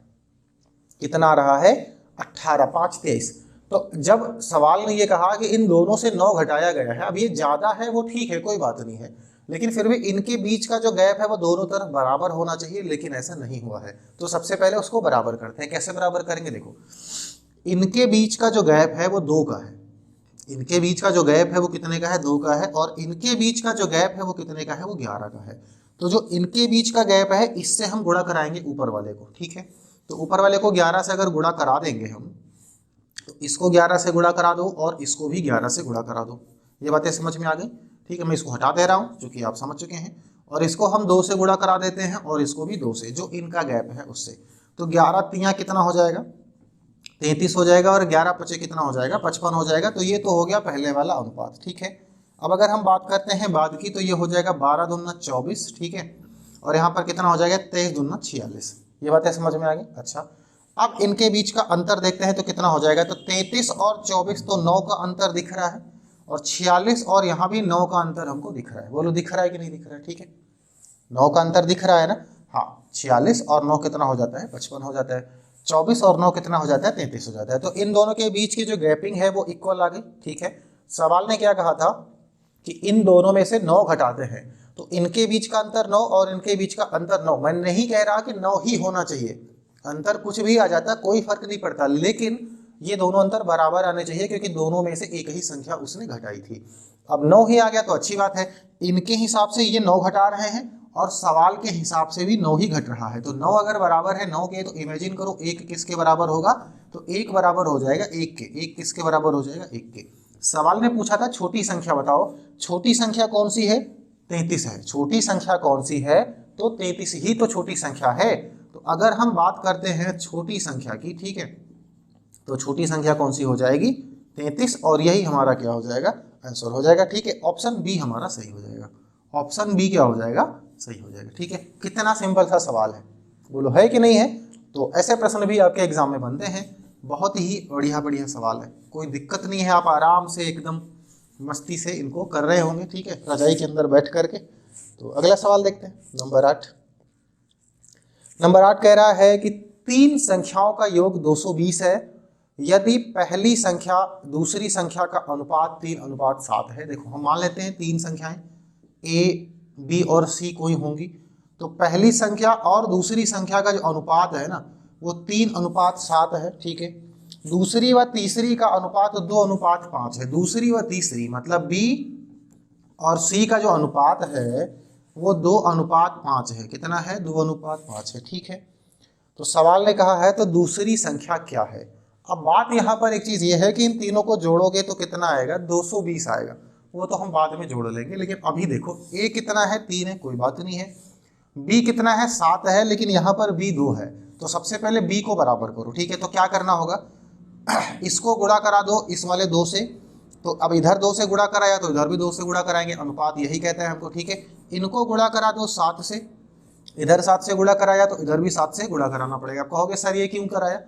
कितना आ रहा है? 18। 5 23। तो जब सवाल ने ये कहा कि इन दोनों से 9 घटाया गया है, अब ये ज्यादा है वो ठीक है, कोई बात नहीं है, लेकिन फिर भी इनके बीच का जो गैप है वो दोनों तरफ बराबर होना चाहिए, लेकिन ऐसा नहीं हुआ है। तो सबसे पहले उसको बराबर करते हैं। कैसे बराबर करेंगे? देखो, इनके बीच का जो गैप है वो 2 का है। इनके बीच का जो गैप है वो कितने का है? 2 का है। और इनके बीच का जो गैप है वो कितने का है? वो 11 का है। तो जो इनके बीच का गैप है इससे हम गुणा कराएंगे ऊपर वाले को। ठीक है, तो ऊपर वाले को 11 से अगर गुणा करा देंगे हम, तो इसको 11 से गुणा करा दो और इसको भी 11 से गुणा करा दो। ये बातें समझ में आ गई? ठीक है, मैं इसको हटा दे रहा हूँ क्योंकि आप समझ चुके हैं। और इसको हम 2 से गुणा करा देते हैं और इसको भी 2 से, जो इनका गैप है उससे। तो 11 तियां कितना हो जाएगा? 33 हो जाएगा। और 11 पचे कितना हो जाएगा? 55 हो जाएगा। तो ये तो हो गया पहले वाला अनुपात। ठीक है, अब अगर हम बात करते हैं बाद की, तो ये हो जाएगा 12 दूना 24। ठीक है, और यहाँ पर कितना हो जाएगा? 23 दूना 46। ये बातें समझ में आ गई? अच्छा, अब इनके बीच का अंतर देखते हैं तो कितना हो जाएगा। तो 33 और 24 तो 9 का अंतर दिख रहा है, और 46 और यहाँ भी 9 का अंतर हमको दिख रहा है। बोलो दिख रहा है कि नहीं दिख रहा है? ठीक है, 9 का अंतर दिख रहा है ना। हाँ, 46 और 9 कितना हो जाता है? 55 हो जाता है। 24 और 9 कितना हो जाता है? 33 हो जाता है। तो इन दोनों के बीच की जो गैपिंग है वो इक्वल आ गई। ठीक है, सवाल ने क्या कहा था कि इन दोनों में से 9 घटाते हैं, तो इनके बीच का अंतर 9 और इनके बीच का अंतर 9। मैं नहीं कह रहा कि 9 ही होना चाहिए, अंतर कुछ भी आ जाता कोई फर्क नहीं पड़ता, लेकिन ये दोनों अंतर बराबर आने चाहिए क्योंकि दोनों में से एक ही संख्या उसने घटाई थी। अब 9 ही आ गया तो अच्छी बात है। इनके हिसाब से ये 9 घटा रहे हैं और सवाल के हिसाब से भी 9 ही घट रहा है। तो 9 अगर बराबर है 9 के, तो इमेजिन करो 1 किसके बराबर होगा? तो 1 बराबर हो जाएगा 1 के। 1 किसके बराबर हो जाएगा? 1 के। सवाल ने पूछा था छोटी संख्या बताओ। छोटी संख्या कौन सी है? 33 है। छोटी संख्या कौन सी है? तो 33 ही तो छोटी संख्या है। तो अगर हम बात करते हैं छोटी संख्या की, ठीक है, तो छोटी संख्या कौन सी हो जाएगी? 33, और यही हमारा क्या हो जाएगा? आंसर हो जाएगा। ठीक है, ऑप्शन बी हमारा सही हो जाएगा। ऑप्शन बी क्या हो जाएगा? सही हो जाएगा। ठीक है, कितना सिंपल सा सवाल है, बोलो है कि नहीं है? तो ऐसे प्रश्न भी आपके एग्जाम में बनते हैं। बहुत ही बढ़िया बढ़िया सवाल है, कोई दिक्कत नहीं है, आप आराम से एकदम मस्ती से इनको कर रहे होंगे। ठीक है, रजाई के अंदर बैठ करके। तो अगला सवाल देखते हैं, नंबर 8। नंबर 8 कह रहा है कि 3 संख्याओं का योग 220 है, यदि पहली संख्या दूसरी संख्या का अनुपात 3:7 है। देखो, हम मान लेते हैं 3 संख्याएं ए, बी और सी कोई होंगी, तो पहली संख्या और दूसरी संख्या का जो अनुपात है ना वो 3:7 है। ठीक है, दूसरी व तीसरी का अनुपात 2:5 है। दूसरी व तीसरी मतलब बी और सी का जो अनुपात है वो 2:5 है। कितना है? 2:5 है। ठीक है, तो सवाल ने कहा है तो दूसरी संख्या क्या है। अब बात यहाँ पर एक चीज ये है कि इन तीनों को जोड़ोगे तो कितना आएगा? 220 आएगा। वो तो हम बाद में जोड़ लेंगे, लेकिन अभी देखो ए कितना है? 3 है, कोई बात नहीं है। बी कितना है? 7 है, लेकिन यहाँ पर बी 2 है। तो सबसे पहले बी को बराबर करो। ठीक है, तो क्या करना होगा? इसको गुणा करा दो इस वाले 2 से, तो अब इधर 2 से गुणा कराया तो इधर भी 2 से गुणा कराएंगे, अनुपात यही कहता है हमको। ठीक है, इनको गुणा करा दो 7 से, इधर 7 से गुणा कराया तो इधर भी 7 से गुणा कराना पड़ेगा। आप कहोगे सर ये क्यों कराया?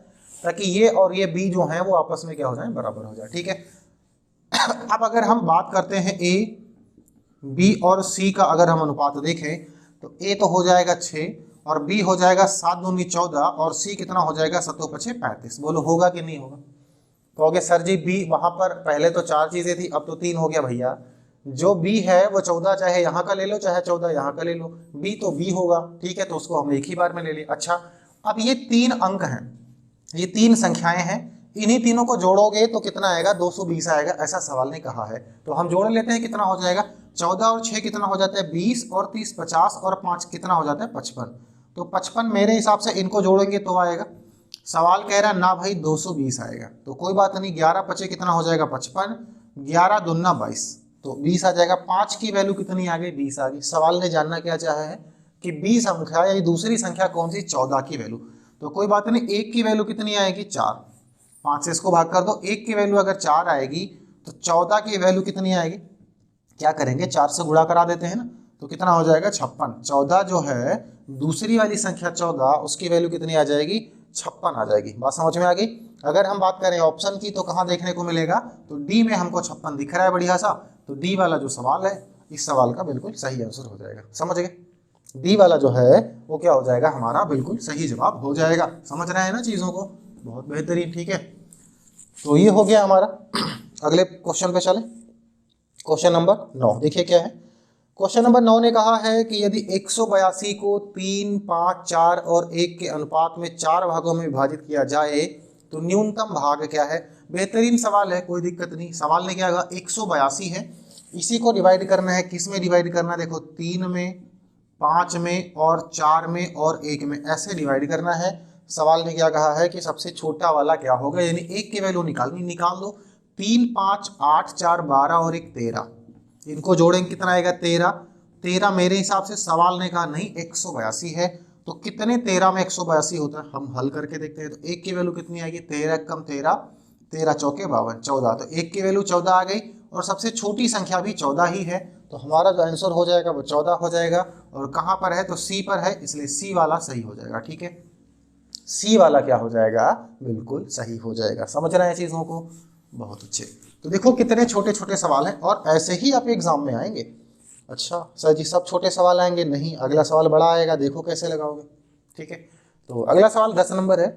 ताकि ये और ये बी जो है वो आपस में क्या हो जाए? बराबर हो जाए। ठीक है, अब अगर हम बात करते हैं ए बी और सी का अगर हम अनुपात देखें तो ए तो हो जाएगा 6 और बी हो जाएगा 7 दूनी 14 और सी कितना हो जाएगा 7 5 35। बोलो होगा कि नहीं होगा? कहोगे सर जी बी वहां पर पहले तो 4 चीजें थी, अब तो 3 हो गया भैया। जो बी है वो 14 चाहे यहाँ का ले लो चाहे 14 यहाँ का ले लो, बी तो बी होगा, ठीक है, तो उसको हम एक ही बार में ले लिया। अच्छा, अब ये 3 अंक हैं, ये 3 संख्याएं हैं, इन्हीं तीनों को जोड़ोगे तो कितना आएगा? 220 आएगा, ऐसा सवाल ने कहा है। तो हम जोड़ लेते हैं, कितना हो जाएगा? 14 और 6 कितना हो जाता है? 20 और 30 50 और 5 कितना हो जाता है? 55। तो 55 मेरे हिसाब से इनको जोड़ेंगे तो आएगा। सवाल कह रहा है ना भाई 220 आएगा, तो कोई बात नहीं, 11 5 कितना हो जाएगा? 55, 11 दूना 22, तो 20 आ जाएगा। 5 की वैल्यू कितनी आ गई? 20 आ गई। सवाल ने जानना क्या चाहा है कि बी संख्या या दूसरी संख्या कौन सी? 14 की वैल्यू। तो कोई बात नहीं, 1 की वैल्यू कितनी आएगी? 4। 5 से इसको भाग कर दो, 1 की वैल्यू अगर 4 आएगी तो 14 की वैल्यू कितनी आएगी? क्या करेंगे? 4 से गुणा करा देते हैं ना, तो कितना हो जाएगा? 56। 14 जो है दूसरी वाली संख्या 14, उसकी वैल्यू कितनी आ जाएगी? 56 आ जाएगी। बात समझ में आ गई? अगर हम बात करें ऑप्शन की तो कहाँ देखने को मिलेगा? तो डी में हमको 56 दिख रहा है बढ़िया सा, तो डी वाला जो सवाल है इस सवाल का बिल्कुल सही आंसर हो जाएगा। समझ गए? डी वाला जो है वो क्या हो जाएगा? हमारा बिल्कुल सही जवाब हो जाएगा। समझ रहे हैं ना चीजों को? बहुत बेहतरीन, ठीक है। तो ये हो गया हमारा। अगले क्वेश्चन पे चले। क्वेश्चन नंबर 9 देखिए क्या है। क्वेश्चन नंबर 9 ने कहा है कि यदि 182 को 3, 5, 4 और 1 के अनुपात में 4 भागों में विभाजित किया जाए तो न्यूनतम भाग क्या है? बेहतरीन सवाल है, कोई दिक्कत नहीं। सवाल ने क्या कहा? 182 है, इसी को डिवाइड करना है। किस में डिवाइड करना है? देखो 3 में, 5 में और 4 में और 1 में, ऐसे डिवाइड करना है। सवाल ने क्या कहा है कि सबसे छोटा वाला क्या होगा, यानी 1 की वैल्यू निकालनी, निकाल दो। 3, 5, 8, 4, 12 और 1 13, इनको जोड़ेंगे कितना आएगा? 13। 13 मेरे हिसाब से सवाल ने कहा नहीं 182 है, तो कितने 13 में 182 होता है? हम हल करके देखते हैं। तो 1 की वैल्यू कितनी आएगी? 13 कम 13, 13 चौके 52, 14। तो 1 की वैल्यू 14 आ गई और सबसे छोटी संख्या भी 14 ही है, तो हमारा जो आंसर हो जाएगा वो 14 हो जाएगा। और कहाँ पर है? तो सी पर है, इसलिए सी वाला सही हो जाएगा। ठीक है, सी वाला क्या हो जाएगा? बिल्कुल सही हो जाएगा। समझ रहे हैं चीजों को? बहुत अच्छे। तो देखो कितने छोटे छोटे सवाल हैं और ऐसे ही आप एग्जाम में आएंगे। अच्छा सर जी सब छोटे सवाल आएंगे? नहीं, अगला सवाल बड़ा आएगा, देखो कैसे लगाओगे। ठीक है, तो अगला सवाल 10 नंबर है।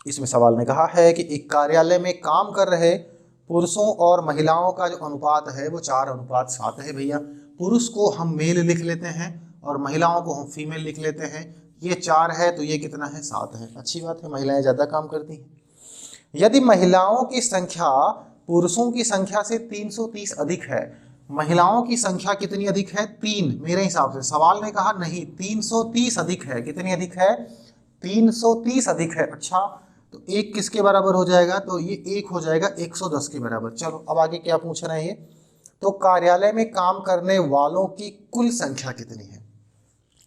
इसमें सवाल ने कहा है कि एक कार्यालय में काम कर रहे पुरुषों और महिलाओं का जो अनुपात है वो 4:7 है भैया। पुरुष को हम मेल लिख लेते हैं और महिलाओं को हम फीमेल लिख लेते हैं। ये 4 है तो ये कितना है? 7 है। अच्छी बात है, महिलाएं ज़्यादा काम करती हैं। यदि महिलाओं की संख्या पुरुषों की संख्या से 330 अधिक है, महिलाओं की संख्या कितनी अधिक है? 3 मेरे हिसाब से। सवाल ने कहा नहीं 330 अधिक है। कितनी अधिक है? 330 अधिक है। अच्छा, तो 1 किसके बराबर हो जाएगा? तो ये 1 हो जाएगा 110 के बराबर। चलो अब आगे क्या पूछ रहे हैं ये, तो कार्यालय में काम करने वालों की कुल संख्या कितनी है?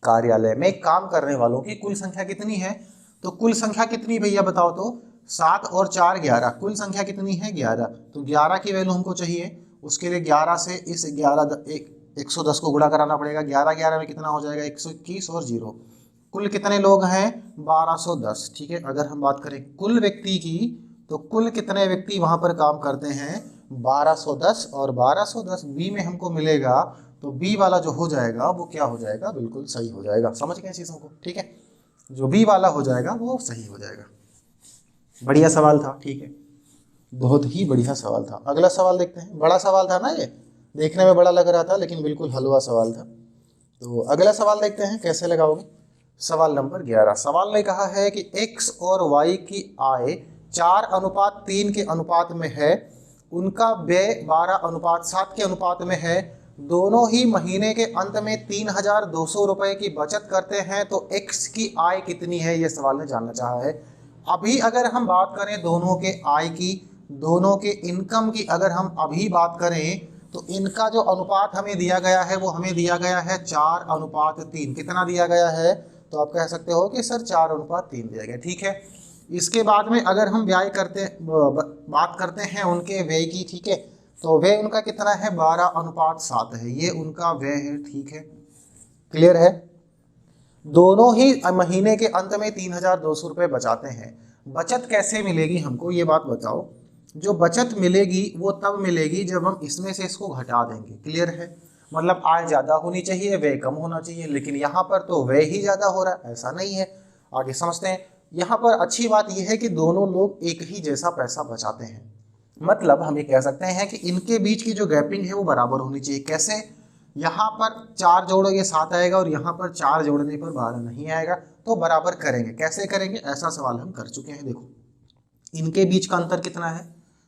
कार्यालय में काम करने वालों की कुल संख्या कितनी है? तो कुल संख्या कितनी भैया बताओ तो? 7 और 4 11, कुल संख्या कितनी है? 11। तो 11 की वैल्यू हमको चाहिए, उसके लिए 11 से इस 110 को गुणा कराना पड़ेगा। 11 11 में कितना हो जाएगा? 121 और 0। कुल कितने लोग हैं? 1210। ठीक है, अगर हम बात करें कुल व्यक्ति की तो कुल कितने व्यक्ति वहां पर काम करते हैं? 1210 और 1210 बी में हमको मिलेगा, तो बी वाला जो हो जाएगा वो क्या हो जाएगा? बिल्कुल सही हो जाएगा। समझ गए चीज़ों को? ठीक है, जो बी वाला हो जाएगा वो सही हो जाएगा। बढ़िया सवाल था। ठीक है, बहुत ही बढ़िया सवाल था। अगला सवाल देखते हैं। बड़ा सवाल था ना ये, देखने में बड़ा लग रहा था लेकिन बिल्कुल हलवा सवाल था। तो अगला सवाल देखते हैं कैसे लगाओगे। सवाल नंबर 11। सवाल ने कहा है कि x और y की आय 4:3 के अनुपात में है, उनका व्यय 12:7 के अनुपात में है, दोनों ही महीने के अंत में 3200 रुपये की बचत करते हैं, तो x की आय कितनी है? ये सवाल ने जानना चाहा है। अभी अगर हम बात करें दोनों के आय की, दोनों के इनकम की अगर हम अभी बात करें तो इनका जो अनुपात हमें दिया गया है वो हमें दिया गया है 4:3। कितना दिया गया है? तो आप कह सकते हो कि सर 4:3 दिया गया। ठीक है, इसके बाद में अगर हम बात करते हैं उनके व्यय की, ठीक है, तो व्यय उनका कितना है? 12:7 है, ये उनका व्यय है। ठीक है, क्लियर है? दोनों ही महीने के अंत में 3200 रुपये बचाते हैं। बचत कैसे मिलेगी हमको, ये बात बताओ। जो बचत मिलेगी वो तब मिलेगी जब हम इसमें से इसको घटा देंगे। क्लियर है? मतलब आय ज़्यादा होनी चाहिए, व्यय कम होना चाहिए, लेकिन यहाँ पर तो व्यय ही ज़्यादा हो रहा है, ऐसा नहीं है। आगे समझते हैं। यहाँ पर अच्छी बात यह है कि दोनों लोग एक ही जैसा पैसा बचाते हैं, मतलब हम ये कह सकते हैं कि इनके बीच की जो गैपिंग है वो बराबर होनी चाहिए। कैसे? यहाँ पर 4 जोड़ोगे 7 आएगा और यहाँ पर 4 जोड़ने पर 12 नहीं आएगा, तो बराबर करेंगे। कैसे करेंगे? ऐसा सवाल हम कर चुके हैं। देखो इनके बीच का अंतर कितना है?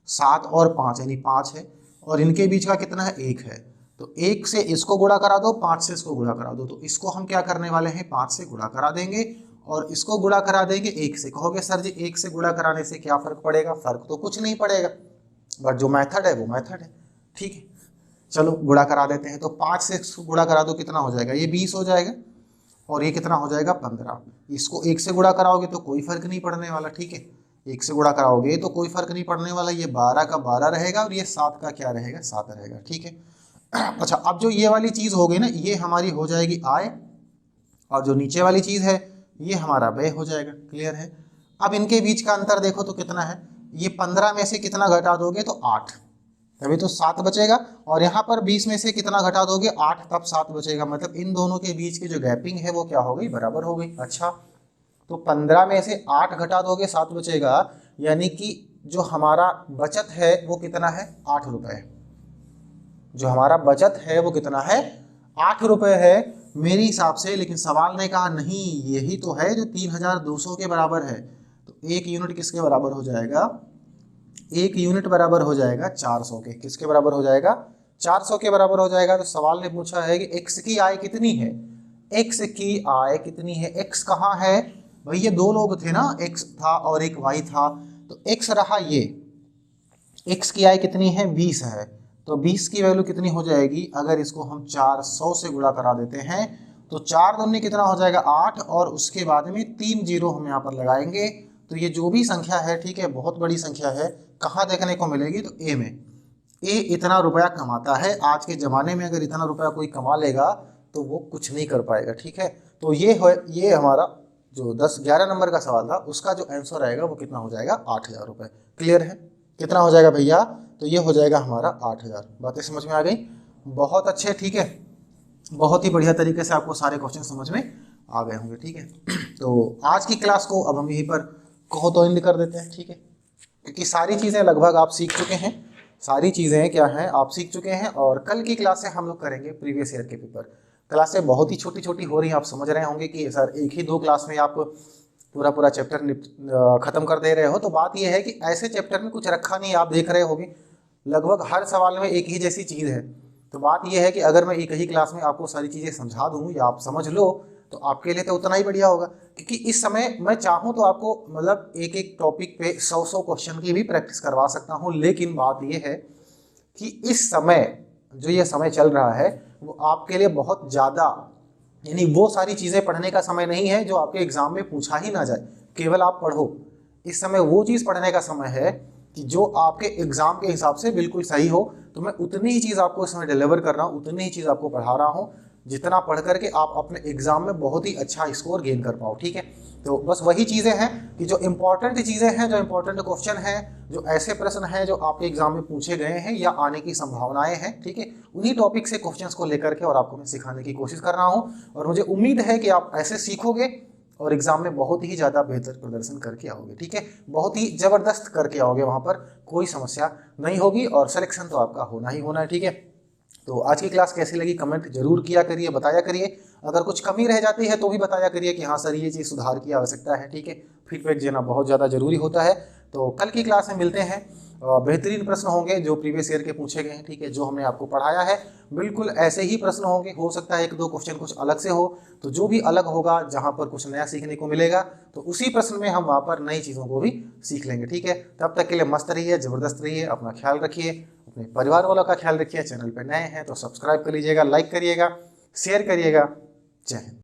7 और 5 यानी 5 है, और इनके बीच का कितना है? 1 है। तो 1 से इसको गुणा करा दो, 5 से इसको गुणा करा दो। तो इसको हम क्या करने वाले हैं? 5 से गुणा करा देंगे और इसको गुणा करा देंगे 1 से। कहोगे सर जी 1 से गुणा कराने से क्या फर्क पड़ेगा? फर्क तो कुछ नहीं पड़ेगा, बट जो मेथड है वो मेथड है। ठीक है, चलो गुणा करा देते हैं। तो 5 से गुणा करा दो, कितना हो जाएगा? ये 20 हो जाएगा, और ये कितना हो जाएगा? 15। इसको 1 से गुणा कराओगे तो कोई फर्क नहीं पड़ने वाला। ठीक है, 1 से गुणा कराओगे तो कोई फर्क नहीं पड़ने वाला। ये 12 का 12 रहेगा और ये 7 का क्या रहेगा? 7 रहेगा। ठीक है, अच्छा अब जो ये वाली चीज़ हो गई ना, ये हमारी हो जाएगी आय, और जो नीचे वाली चीज़ है ये हमारा व्यय हो जाएगा। क्लियर है? अब इनके बीच का अंतर देखो तो कितना है? ये 15 में से कितना घटा दोगे? तो 8, तभी तो 7 बचेगा। और यहाँ पर 20 में से कितना घटा दोगे? 8, तब 7 बचेगा। मतलब इन दोनों के बीच की जो गैपिंग है वो क्या हो गई? बराबर हो गई। अच्छा, तो 15 में से 8 घटा दोगे 7 बचेगा, यानी कि जो हमारा बचत है वो कितना है? 8 रुपये। जो हमारा बचत है वो कितना है? 8 रुपये है मेरे हिसाब से। लेकिन सवाल ने कहा नहीं, यही तो है जो 3200 के बराबर है। तो 1 यूनिट किसके बराबर हो जाएगा? 1 यूनिट बराबर हो जाएगा 400 के। किसके बराबर हो जाएगा? 400 के बराबर हो जाएगा। तो सवाल ने पूछा है कि x की आय कितनी है? x की आय कितनी है? x कहाँ है भाई? ये दो लोग थे ना, x था और एक y था, तो x रहा ये। x की आय कितनी है? 20 है। तो 20 की वैल्यू कितनी हो जाएगी? अगर इसको हम 400 से गुणा करा देते हैं तो 4 दूनी कितना हो जाएगा? 8, और उसके बाद में 3 जीरो हम यहाँ पर लगाएंगे। तो ये जो भी संख्या है, ठीक है, बहुत बड़ी संख्या है, कहाँ देखने को मिलेगी? तो ए में। ए इतना रुपया कमाता है। आज के ज़माने में अगर इतना रुपया कोई कमा लेगा तो वो कुछ नहीं कर पाएगा। ठीक है, तो ये हमारा जो 10-11 नंबर का सवाल था उसका जो आंसर आएगा वो कितना हो जाएगा? 8000 रुपये। क्लियर है? कितना हो जाएगा भैया? तो ये हो जाएगा हमारा 8000। बातें समझ में आ गई? बहुत अच्छे। ठीक है, बहुत ही बढ़िया तरीके से आपको सारे क्वेश्चन समझ में आ गए होंगे। ठीक है, तो आज की क्लास को अब हम यहीं पर कहो तो एंड कर देते हैं। ठीक है, क्योंकि सारी चीज़ें लगभग आप सीख चुके हैं। सारी चीज़ें क्या हैं? आप सीख चुके हैं। और कल की क्लास से हम लोग करेंगे प्रीवियस ईयर के पेपर। क्लासें बहुत ही छोटी छोटी हो रही हैं। आप समझ रहे होंगे कि सर एक ही 2 क्लास में आप पूरा चैप्टर खत्म कर दे रहे हो। तो बात यह है कि ऐसे चैप्टर में कुछ रखा नहीं, आप देख रहे होगे लगभग हर सवाल में एक ही जैसी चीज़ है। तो बात यह है कि अगर मैं एक ही क्लास में आपको सारी चीज़ें समझा दूँ या आप समझ लो तो आपके लिए तो उतना ही बढ़िया होगा। क्योंकि इस समय मैं चाहूँ तो आपको मतलब एक एक टॉपिक पे 100 क्वेश्चन की भी प्रैक्टिस करवा सकता हूँ। लेकिन बात यह है कि इस समय जो ये समय चल रहा है वो आपके लिए बहुत ज़्यादा, यानी वो सारी चीज़ें पढ़ने का समय नहीं है जो आपके एग्जाम में पूछा ही ना जाए। केवल आप पढ़ो। इस समय वो चीज़ पढ़ने का समय है कि जो आपके एग्जाम के हिसाब से बिल्कुल सही हो। तो मैं उतनी ही चीज़ आपको इस समय डिलीवर कर रहा हूँ, उतनी ही चीज़ आपको पढ़ा रहा हूँ जितना पढ़ करके आप अपने एग्जाम में बहुत ही अच्छा स्कोर गेन कर पाओ। ठीक है, तो बस वही चीज़ें हैं कि जो इंपॉर्टेंट चीज़ें हैं, जो इंपॉर्टेंट क्वेश्चन हैं, जो ऐसे प्रश्न हैं जो आपके एग्जाम में पूछे गए हैं या आने की संभावनाएं हैं, ठीक है, उन्हीं टॉपिक से क्वेश्चंस को लेकर के और आपको मैं सिखाने की कोशिश कर रहा हूँ। और मुझे उम्मीद है कि आप ऐसे सीखोगे और एग्जाम में बहुत ही ज़्यादा बेहतर प्रदर्शन करके आओगे। ठीक है, बहुत ही ज़बरदस्त करके आओगे, वहाँ पर कोई समस्या नहीं होगी और सिलेक्शन तो आपका होना ही होना है। ठीक है, तो आज की क्लास कैसी लगी कमेंट जरूर किया करिए, बताया करिए। अगर कुछ कमी रह जाती है तो भी बताया करिए कि हाँ सर ये चीज़ सुधार की आवश्यकता है। ठीक है, फीडबैक देना बहुत ज़्यादा जरूरी होता है। तो कल की क्लास में मिलते हैं। बेहतरीन प्रश्न होंगे जो प्रीवियस ईयर के पूछे गए हैं। ठीक है, जो हमने आपको पढ़ाया है बिल्कुल ऐसे ही प्रश्न होंगे। हो सकता है 1-2 क्वेश्चन कुछ अलग से हो, तो जो भी अलग होगा जहाँ पर कुछ नया सीखने को मिलेगा तो उसी प्रश्न में हम वहाँ पर नई चीज़ों को भी सीख लेंगे। ठीक है, तब तक के लिए मस्त रहिए, ज़बरदस्त रहिए, अपना ख्याल रखिए, अपने परिवार वालों का ख्याल रखिए। चैनल पर नए हैं तो सब्सक्राइब कर लीजिएगा, लाइक करिएगा, शेयर करिएगा। जय हिंद।